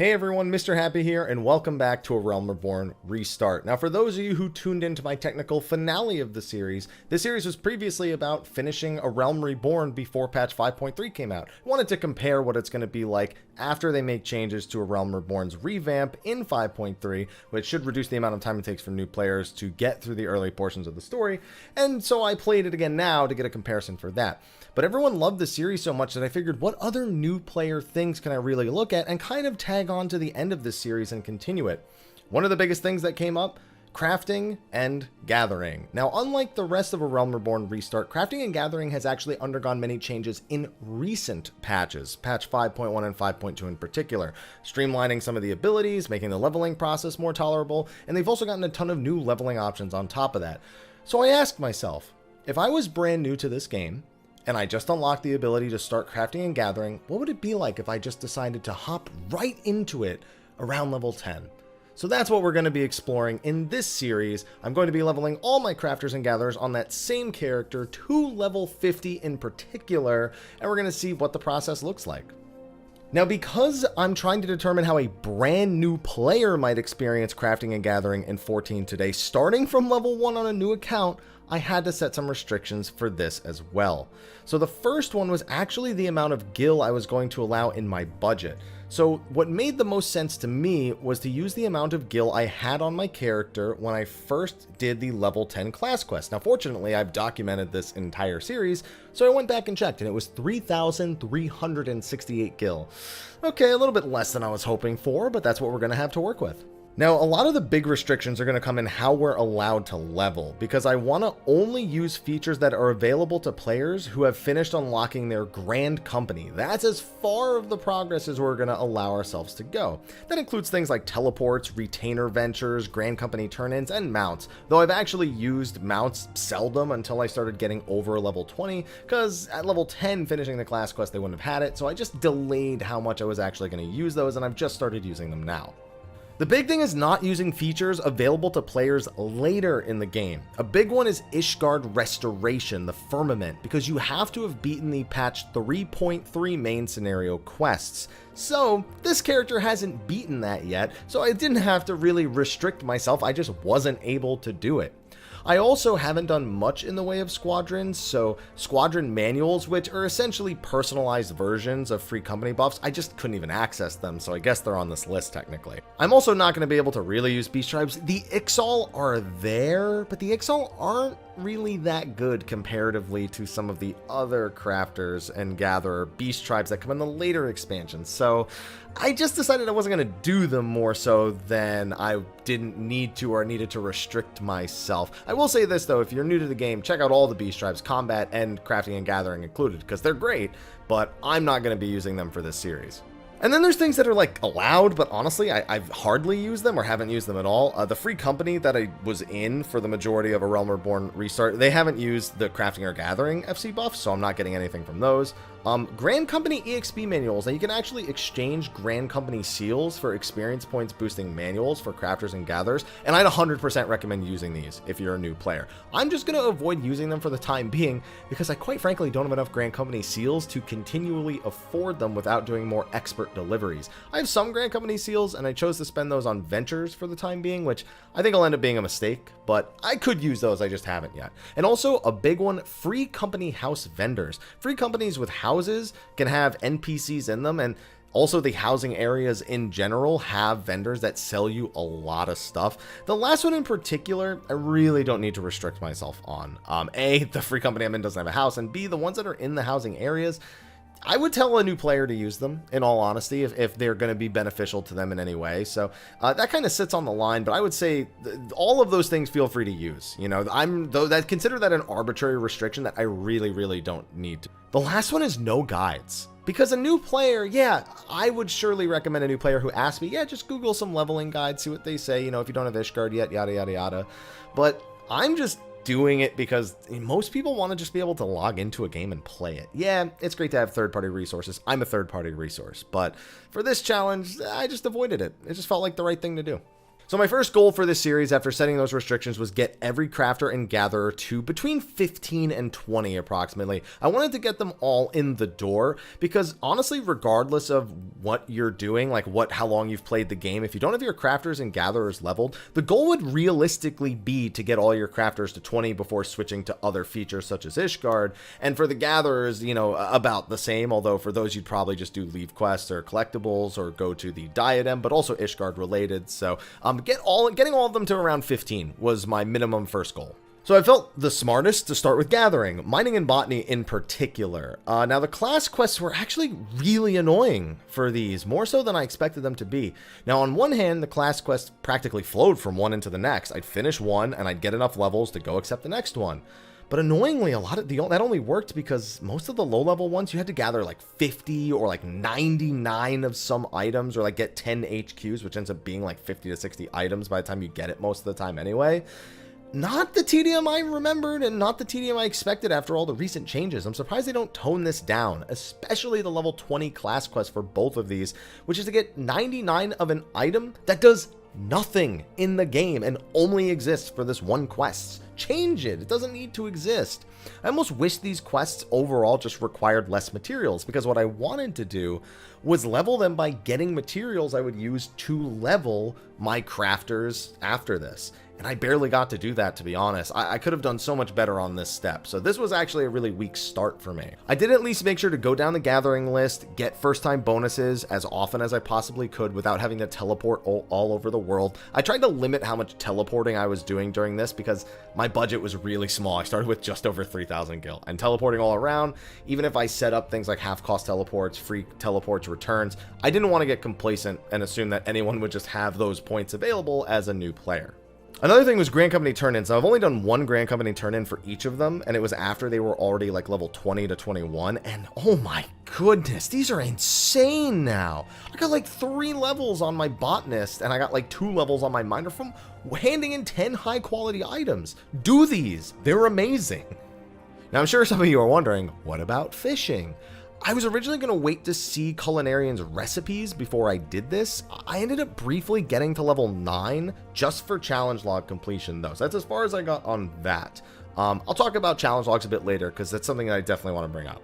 Hey everyone, Mr. Happy here, and welcome back to A Realm Reborn Restart. Now, for those of you who tuned into my technical finale of the series was previously about finishing A Realm Reborn before patch 5.3 came out. I wanted to compare what it's going to be like after they make changes to A Realm Reborn's revamp in 5.3, which should reduce the amount of time it takes for new players to get through the early portions of the story, and so I played it again now to get a comparison for that. But everyone loved the series so much that I figured, what other new player things can I really look at and kind of tag on to the end of this series and continue it? One of the biggest things that came up, crafting and gathering. Now, unlike the rest of A Realm Reborn Restart, crafting and gathering has actually undergone many changes in recent patches, patch 5.1 and 5.2 in particular, streamlining some of the abilities, making the leveling process more tolerable, and they've also gotten a ton of new leveling options on top of that. So I asked myself, if I was brand new to this game, and I just unlocked the ability to start crafting and gathering, what would it be like if I just decided to hop right into it around level 10? So that's what we're going to be exploring in this series. I'm going to be leveling all my crafters and gatherers on that same character to level 50 in particular, and we're going to see what the process looks like. Now, because I'm trying to determine how a brand new player might experience crafting and gathering in 14 today, starting from level 1 on a new account, I had to set some restrictions for this as well. So the first one was actually the amount of gil I was going to allow in my budget. So what made the most sense to me was to use the amount of gil I had on my character when I first did the level 10 class quest. Now, fortunately, I've documented this entire series, so I went back and checked, and it was 3,368 gil. Okay, a little bit less than I was hoping for, but that's what we're going to have to work with. Now, a lot of the big restrictions are going to come in how we're allowed to level, because I want to only use features that are available to players who have finished unlocking their grand company. That's as far of the progress as we're going to allow ourselves to go. That includes things like teleports, retainer ventures, grand company turn-ins, and mounts, though I've actually used mounts seldom until I started getting over level 20, because at level 10 finishing the class quest they wouldn't have had it, so I just delayed how much I was actually going to use those, and I've just started using them now. The big thing is not using features available to players later in the game. A big one is Ishgard Restoration, the Firmament, because you have to have beaten the patch 3.3 main scenario quests. So this character hasn't beaten that yet, so I didn't have to really restrict myself, I just wasn't able to do it. I also haven't done much in the way of squadrons, so squadron manuals, which are essentially personalized versions of free company buffs, I just couldn't even access them, so I guess they're on this list technically. I'm also not going to be able to really use beast tribes. The Ixal are there, but the Ixal aren't really that good comparatively to some of the other crafters and gatherer beast tribes that come in the later expansions, so I just decided I wasn't going to do them more so than I didn't need to or needed to restrict myself. I will say this though, if you're new to the game, check out all the beast tribes, combat and crafting and gathering included, because they're great, but I'm not going to be using them for this series. And then there's things that are like allowed, but honestly, I've hardly used them or haven't used them at all. The free company that I was in for the majority of A Realm Reborn Restart, they haven't used the crafting or gathering FC buff, so I'm not getting anything from those. Grand Company EXP manuals, and you can actually exchange Grand Company seals for experience points boosting manuals for crafters and gatherers, and I'd 100% recommend using these if you're a new player. I'm just going to avoid using them for the time being because I quite frankly don't have enough Grand Company seals to continually afford them without doing more expert deliveries. I have some Grand Company seals, and I chose to spend those on ventures for the time being, which I think will end up being a mistake, but I could use those, I just haven't yet. And also a big one, free company house vendors. Free companies with houses can have NPCs in them, and also the housing areas in general have vendors that sell you a lot of stuff. The last one in particular, I really don't need to restrict myself on. A, the free company I'm in doesn't have a house, and B, the ones that are in the housing areas, I would tell a new player to use them, in all honesty, if they're going to be beneficial to them in any way. So that kind of sits on the line, but I would say all of those things feel free to use. You know, consider that an arbitrary restriction that I really don't need to. The last one is no guides. Because a new player, yeah, I would surely recommend a new player who asks me, yeah, just Google some leveling guides, see what they say, you know, if you don't have Ishgard yet, yada, yada, yada. But I'm just doing it because most people want to just be able to log into a game and play it. Yeah, it's great to have third-party resources. I'm a third-party resource, but for this challenge, I just avoided it. It just felt like the right thing to do. So my first goal for this series after setting those restrictions was get every crafter and gatherer to between 15 and 20 approximately. I wanted to get them all in the door because honestly, regardless of what you're doing, like how long you've played the game, if you don't have your crafters and gatherers leveled, the goal would realistically be to get all your crafters to 20 before switching to other features such as Ishgard. And for the gatherers, you know, about the same, although for those you'd probably just do Levequests or collectibles or go to the diadem, but also Ishgard related. So getting all of them to around 15 was my minimum first goal. So I felt the smartest to start with gathering, mining and botany in particular. Now the class quests were actually really annoying for these, more so than I expected them to be. Now on one hand, the class quests practically flowed from one into the next. I'd finish one and I'd get enough levels to go accept the next one. But annoyingly, that only worked because most of the low-level ones, you had to gather like 50 or like 99 of some items, or like get 10 HQs, which ends up being like 50 to 60 items by the time you get it most of the time anyway. Not the tedium I remembered and not the tedium I expected after all the recent changes. I'm surprised they don't tone this down, especially the level 20 class quest for both of these, which is to get 99 of an item that does nothing in the game and only exists for this one quest. Change it. It doesn't need to exist. I almost wish these quests overall just required less materials, because what I wanted to do was level them by getting materials I would use to level my crafters after this. And I barely got to do that, to be honest. I could have done so much better on this step. So this was actually a really weak start for me. I did at least make sure to go down the gathering list, get first time bonuses as often as I possibly could without having to teleport all over the world. I tried to limit how much teleporting I was doing during this because my budget was really small. I started with just over 3,000 gil, and teleporting all around, even if I set up things like half cost teleports, free teleports, returns, I didn't want to get complacent and assume that anyone would just have those points available as a new player. Another thing was Grand Company turn-ins. Now, I've only done one Grand Company turn-in for each of them, and it was after they were already like level 20 to 21, and oh my goodness, these are insane now. I got like 3 levels on my botanist, and I got like 2 levels on my miner from handing in 10 high-quality items. Do these. They're amazing. Now, I'm sure some of you are wondering, what about fishing? I was originally going to wait to see Culinarian's recipes before I did this. I ended up briefly getting to level 9 just for challenge log completion though. So that's as far as I got on that. I'll talk about challenge logs a bit later because that's something that I definitely want to bring up.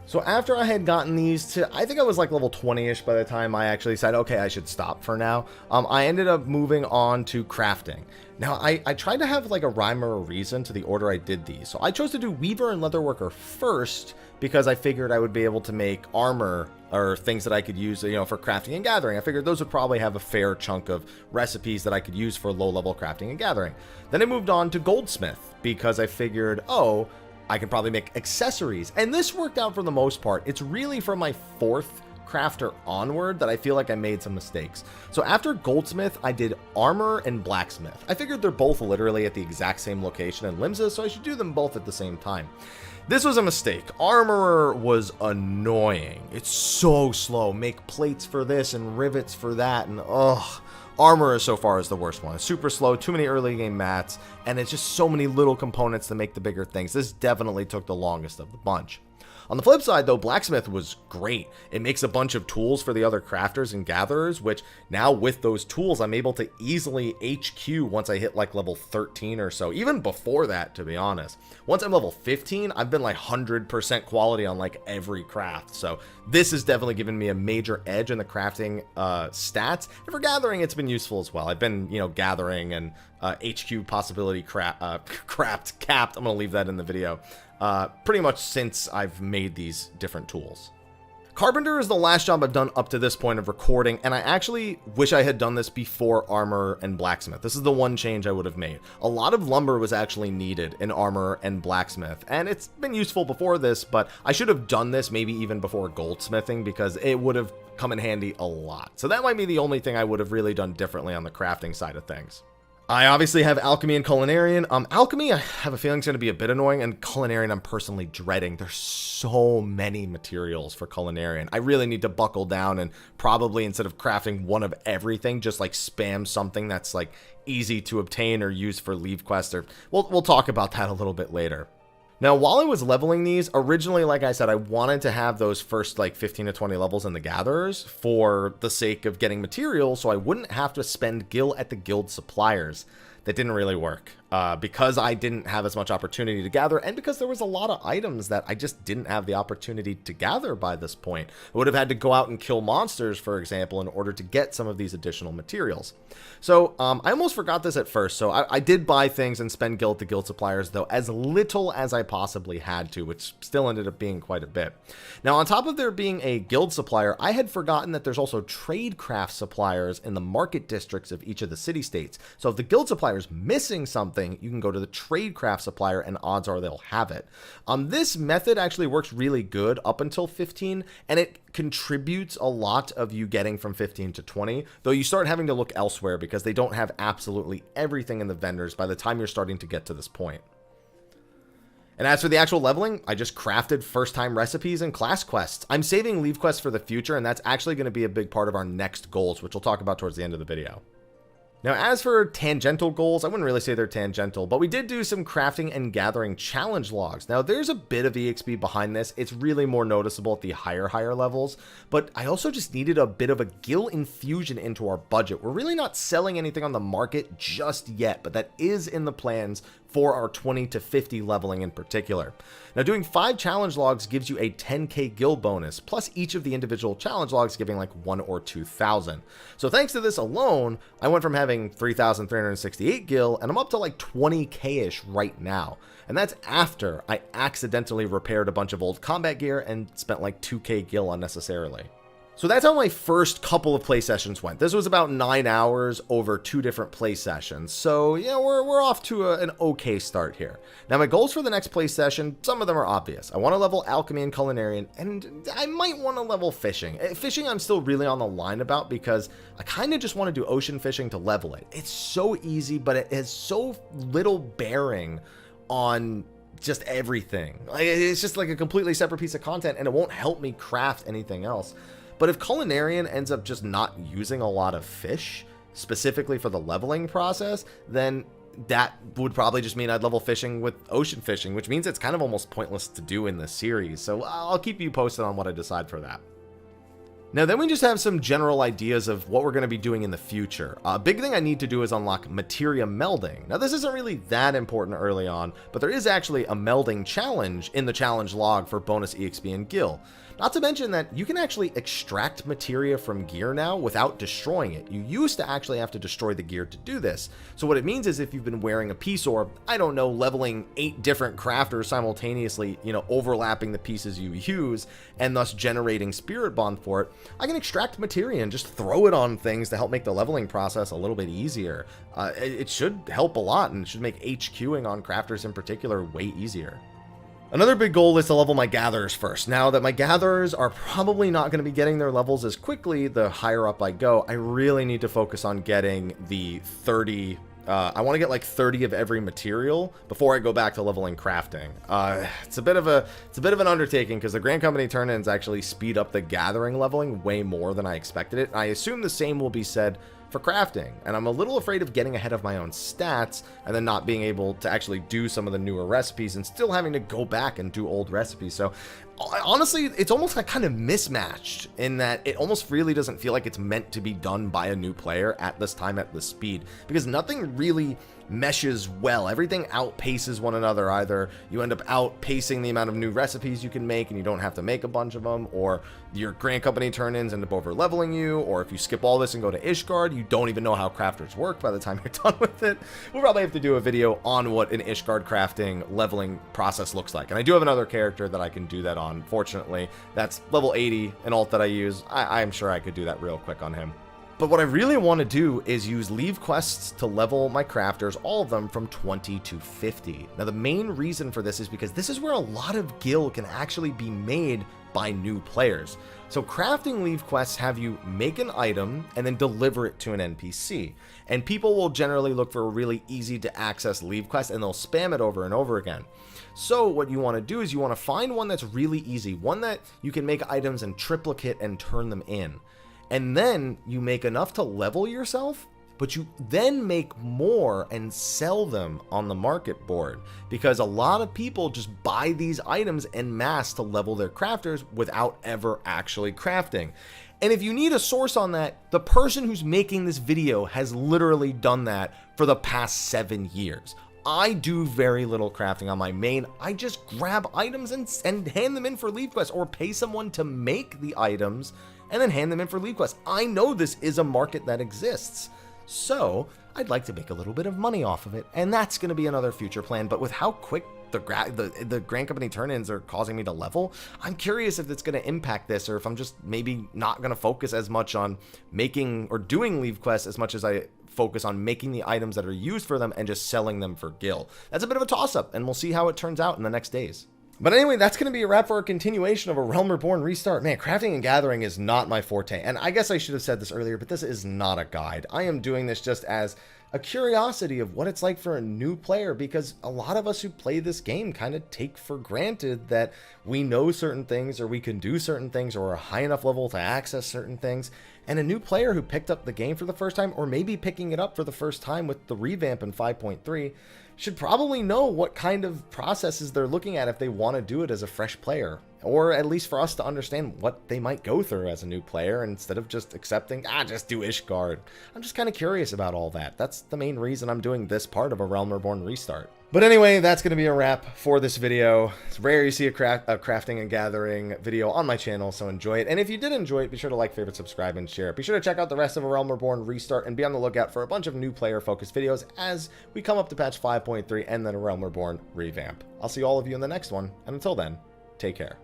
So after I had gotten these to, I think I was like level 20-ish by the time I actually said, okay, I should stop for now. I ended up moving on to crafting. Now, I tried to have like a rhyme or a reason to the order I did these. So I chose to do Weaver and Leatherworker first because I figured I would be able to make armor or things that I could use, you know, for crafting and gathering. I figured those would probably have a fair chunk of recipes that I could use for low-level crafting and gathering. Then I moved on to Goldsmith because I figured, oh, I can probably make accessories. And this worked out for the most part. It's really from my 4th crafter onward that I feel like I made some mistakes. So after Goldsmith, I did Armor and Blacksmith. I figured they're both literally at the exact same location in Limsa, so I should do them both at the same time. This was a mistake. Armorer was annoying. It's so slow. Make plates for this and rivets for that, and ugh. Armorer so far is the worst one. It's super slow, too many early game mats, and it's just so many little components to make the bigger things. This definitely took the longest of the bunch. On the flip side, though, Blacksmith was great. It makes a bunch of tools for the other crafters and gatherers, which now with those tools, I'm able to easily HQ once I hit like level 13 or so. Even before that, to be honest. Once I'm level 15, I've been like 100% quality on like every craft. So this has definitely given me a major edge in the crafting stats. And for gathering, it's been useful as well. I've been, you know, gathering and HQ possibility capped. I'm going to leave that in the video. Pretty much since I've made these different tools. Carpenter is the last job I've done up to this point of recording, and I actually wish I had done this before Armor and Blacksmith. This is the one change I would have made. A lot of lumber was actually needed in Armor and Blacksmith, and it's been useful before this, but I should have done this maybe even before goldsmithing because it would have come in handy a lot. So that might be the only thing I would have really done differently on the crafting side of things. I obviously have Alchemy and Culinarian. Alchemy, I have a feeling is going to be a bit annoying, and Culinarian I'm personally dreading. There's so many materials for Culinarian. I really need to buckle down and probably instead of crafting one of everything, just like spam something that's like easy to obtain or use for Levequests. Or we'll talk about that a little bit later. Now, while I was leveling these, originally, like I said, I wanted to have those first like 15 to 20 levels in the gatherers for the sake of getting material, so I wouldn't have to spend gil at the guild suppliers. That didn't really work because I didn't have as much opportunity to gather, and because there was a lot of items that I just didn't have the opportunity to gather by this point. I would have had to go out and kill monsters, for example, in order to get some of these additional materials. So I almost forgot this at first, so I did buy things and spend gil at the guild suppliers, though as little as I possibly had to, which still ended up being quite a bit. Now, on top of there being a guild supplier, I had forgotten that there's also tradecraft suppliers in the market districts of each of the city-states. So if the guild supplier is missing something, you can go to the tradecraft supplier and odds are they'll have it. This method actually works really good up until 15, and it contributes a lot of you getting from 15 to 20, though you start having to look elsewhere because they don't have absolutely everything in the vendors by the time you're starting to get to this point. And as for the actual leveling, I just crafted first-time recipes and class quests. I'm saving Levequests for the future, and that's actually going to be a big part of our next goals, which we'll talk about towards the end of the video. Now, as for tangential goals, I wouldn't really say they're tangential, but we did do some crafting and gathering challenge logs. Now, there's a bit of EXP behind this. It's really more noticeable at the higher levels, but I also just needed a bit of a gil infusion into our budget. We're really not selling anything on the market just yet, but that is in the plans for our 20 to 50 leveling in particular. Now, doing 5 challenge logs gives you a 10k gil bonus, plus each of the individual challenge logs giving like 1 or 2,000. So thanks to this alone, I went from having 3,368 gil, and I'm up to like 20k-ish right now. And that's after I accidentally repaired a bunch of old combat gear and spent like 2k gil unnecessarily. So that's how my first couple of play sessions went. This was about 9 hours over 2 different play sessions. So, yeah, we're off to an okay start here. Now, my goals for the next play session, some of them are obvious. I want to level Alchemy and Culinarian, and I might want to level Fishing. Fishing I'm still really on the line about because I kind of just want to do ocean fishing to level it. It's so easy, but it has so little bearing on just everything. It's just like a completely separate piece of content, and it won't help me craft anything else. But if Culinarian ends up just not using a lot of fish, specifically for the leveling process, then that would probably just mean I'd level Fishing with Ocean Fishing, which means it's kind of almost pointless to do in this series. So I'll keep you posted on what I decide for that. Now, then we just have some general ideas of what we're going to be doing in the future. A big thing I need to do is unlock materia melding. Now, this isn't really that important early on, but there is actually a melding challenge in the challenge log for bonus EXP and gil. Not to mention that you can actually extract materia from gear now without destroying it. You used to actually have to destroy the gear to do this. So what it means is if you've been wearing a peace orb, I don't know, leveling 8 different crafters simultaneously, overlapping the pieces you use and thus generating spirit bond for it, I can extract materia and just throw it on things to help make the leveling process a little bit easier. It should help a lot and should make HQing on crafters in particular way easier. Another big goal is to level my gatherers first. Now that my gatherers are probably not going to be getting their levels as quickly the higher up I go, I really need to focus on getting the 30. I want to get like 30 of every material before I go back to leveling crafting. It's a bit of an undertaking because the Grand Company turn-ins actually speed up the gathering leveling way more than I expected it. I assume the same will be said for crafting, and I'm a little afraid of getting ahead of my own stats and then not being able to actually do some of the newer recipes and still having to go back and do old recipes. So honestly, it's almost like kind of mismatched in that it almost really doesn't feel like it's meant to be done by a new player at this time at this speed, because nothing really meshes well. Everything outpaces one another. Either you end up outpacing the amount of new recipes you can make and you don't have to make a bunch of them, or your Grand Company turn-ins end up over leveling you, or if you skip all this and go to Ishgard, you don't even know how crafters work by the time you're done with it. We'll probably have to do a video on what an Ishgard crafting leveling process looks like, and I do have another character that I can do that on. Fortunately, that's level 80, an alt that I use. I'm sure I could do that real quick on him. But what I really want to do is use Levequests to level my crafters, all of them from 20 to 50. Now, the main reason for this is because this is where a lot of gil can actually be made by new players. So crafting Levequests have you make an item and then deliver it to an NPC. And people will generally look for a really easy to access Levequest and they'll spam it over and over again. So what you want to do is you want to find one that's really easy, one that you can make items in triplicate and turn them in. And then you make enough to level yourself, but you then make more and sell them on the market board, because a lot of people just buy these items en masse to level their crafters without ever actually crafting. And if you need a source on that, the person who's making this video has literally done that for the past 7 years. I do very little crafting on my main. I just grab items and hand them in for Levequests, or pay someone to make the items and then hand them in for Levequests. I know this is a market that exists, so I'd like to make a little bit of money off of it, and that's going to be another future plan. But with how quick the Grand Company turn-ins are causing me to level, I'm curious if it's going to impact this, or if I'm just maybe not going to focus as much on making or doing Levequests as much as I focus on making the items that are used for them and just selling them for gil. That's a bit of a toss-up, and we'll see how it turns out in the next days. But anyway, that's going to be a wrap for a continuation of A Realm Reborn restart. Man, crafting and gathering is not my forte, and I guess I should have said this earlier, but this is not a guide. I am doing this just as a curiosity of what it's like for a new player, because a lot of us who play this game kind of take for granted that we know certain things, or we can do certain things, or are a high enough level to access certain things. And a new player who picked up the game for the first time, or maybe picking it up for the first time with the revamp in 5.3, should probably know what kind of processes they're looking at if they want to do it as a fresh player, or at least for us to understand what they might go through as a new player, instead of just accepting, just do Ishgard. I'm just kind of curious about all that. That's the main reason I'm doing this part of A Realm Reborn restart. But anyway, that's going to be a wrap for this video. It's rare you see a crafting and gathering video on my channel, so enjoy it. And if you did enjoy it, be sure to like, favorite, subscribe, and share. Be sure to check out the rest of A Realm Reborn restart, and be on the lookout for a bunch of new player-focused videos as we come up to patch 5.3 and then A Realm Reborn revamp. I'll see all of you in the next one, and until then, take care.